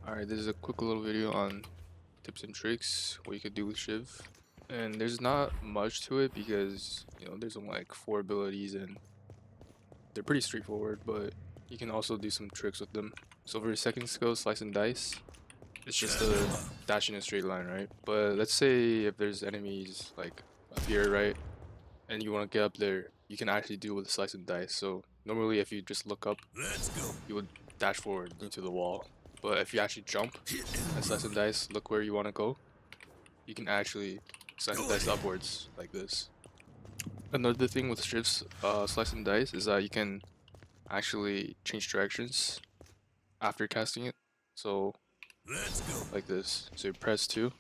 Alright, this is a quick little video on tips and tricks, what you could do with Shiv. And there's not much to it because, there's only like 4 abilities and they're pretty straightforward, but you can also do some tricks with them. So for your second skill, Slice and Dice, it's just a dash in a straight line, right? But let's say if there's enemies like up here, right? And you want to get up there, you can actually do it with Slice and Dice. So normally if you just look up, you would dash forward into the wall. But if you actually jump and slice and dice, look where you want to go, you can actually slice and dice upwards like this. Another thing with Shiv's slice and dice is that you can actually change directions after casting it. So like this. So you press 2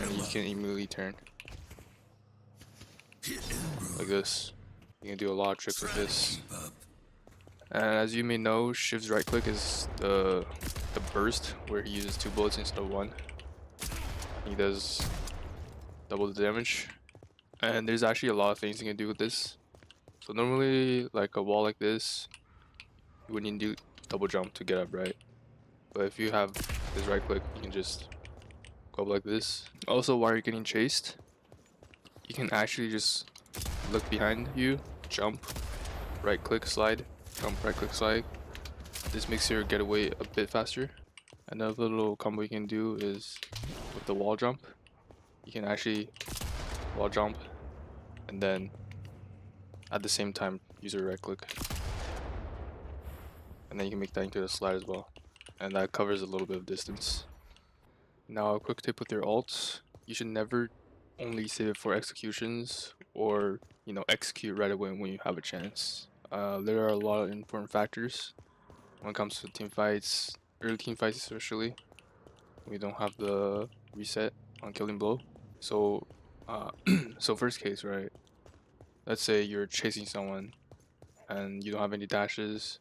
and you can immediately turn. Like this. You can do a lot of tricks with this. And as you may know, Shiv's right click is the burst, where he uses 2 bullets instead of 1. He does double the damage. And there's actually a lot of things you can do with this. So normally, like a wall like this, you would need to do double jump to get up, right? But if you have his right click, you can just go up like this. Also, while you're getting chased, you can actually just look behind you, jump, right click, slide, jump, right click, slide. This makes your getaway a bit faster. Another little combo you can do is with the wall jump. You can actually wall jump and then at the same time use your right click. And then you can make that into a slide as well. And that covers a little bit of distance. Now a quick tip with your ults. You should never only save it for executions or execute right away when you have a chance. There are a lot of important factors when it comes to team fights, early team fights especially. We don't have the reset on killing blow. So so first case, right? Let's say you're chasing someone and you don't have any dashes.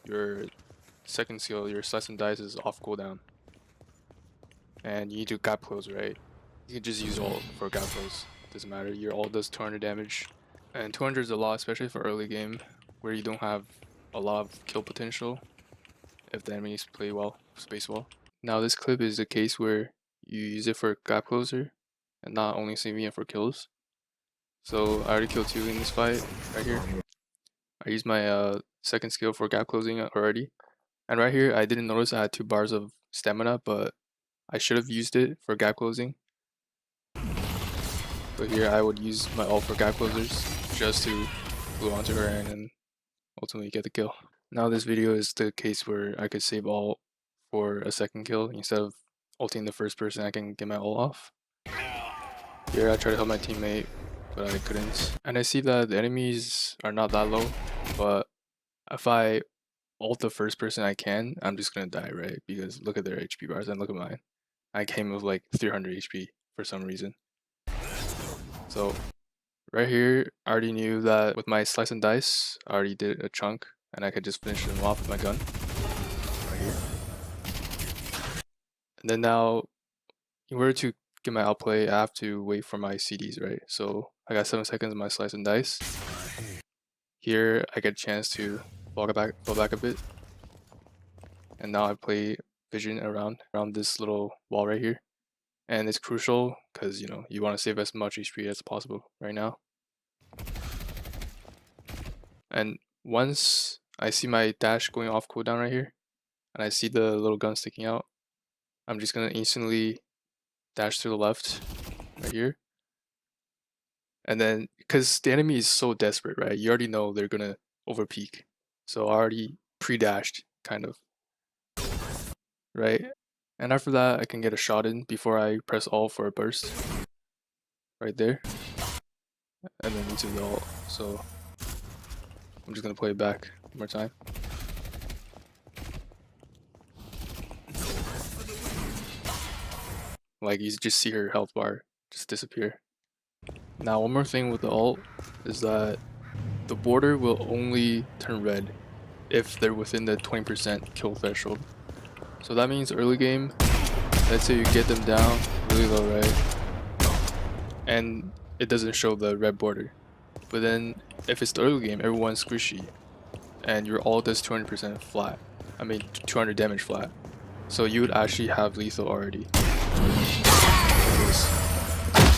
Your second skill, your slice and dice, is off cooldown. And you need to gap close, right? You can just use ult for gap close. Doesn't matter. Your ult does 200 damage. And 200 is a lot, especially for early game, where you don't have a lot of kill potential if the enemies play well, space well. Now this clip is the case where you use it for gap closer and not only saving it for kills. So I already killed 2 in this fight right here. I used my second skill for gap closing already. And right here I didn't notice I had 2 bars of stamina, but I should have used it for gap closing. But here I would use my ult for gap closers just to glue onto her and then ultimately get the kill. Now this video is the case where I could save ult for a second kill. Instead of ulting the first person, I can get my ult off. Here I try to help my teammate, but I couldn't. And I see that the enemies are not that low, but if I ult the first person I can, I'm just gonna die, right? Because look at their HP bars and look at mine. I came with like 300 HP for some reason. So right here, I already knew that with my slice and dice, I already did a chunk and I could just finish them off with my gun. Right here. And then now, in order to get my outplay, I have to wait for my CDs, right? So I got 7 seconds of my slice and dice. Here, I get a chance to fall back a bit. And now I play vision around this little wall right here. And it's crucial because you want to save as much HP as possible right now. And once I see my dash going off cooldown right here, and I see the little gun sticking out, I'm just gonna instantly dash to the left right here. And then, because the enemy is so desperate, right? You already know they're gonna overpeak. So I already pre-dashed, kind of. Right? And after that, I can get a shot in before I press alt for a burst. Right there. And then into the ult. So I'm just gonna play it back one more time. Like, you just see her health bar just disappear. Now one more thing with the ult is that the border will only turn red if they're within the 20% kill threshold. So that means early game, let's say you get them down really low, right? And it doesn't show the red border. But then if it's the early game, everyone's squishy and your ult does 200% flat. I mean 200 damage flat. So you would actually have lethal already.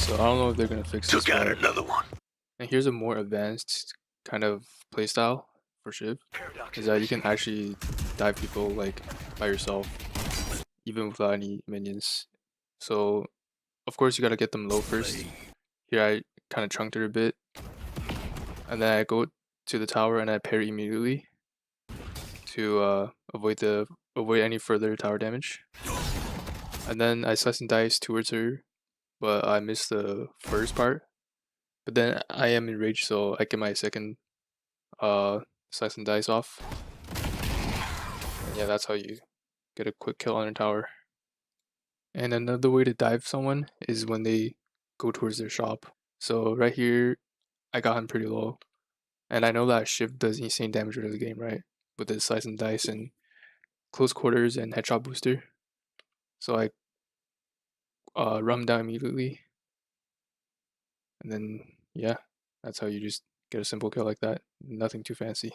So I don't know if they're gonna fix this, Took out but another one. and here's a more advanced kind of playstyle for Shiv, is that you can actually dive people like by yourself, even without any minions. So of course you gotta get them low first. Here I kind of chunked her a bit, and then I go to the tower and I parry immediately to avoid any further tower damage. And then I slice and dice towards her, but I missed the first part. But then I am enraged, so I get my second slice and dice off. And yeah, that's how you get a quick kill on a tower. And another way to dive someone is when they go towards their shop. So right here, I got him pretty low. And I know that Shiv does insane damage early game, right? With his slice and dice and close quarters and headshot booster. So I run him down immediately. And then, yeah, that's how you just get a simple kill like that. Nothing too fancy.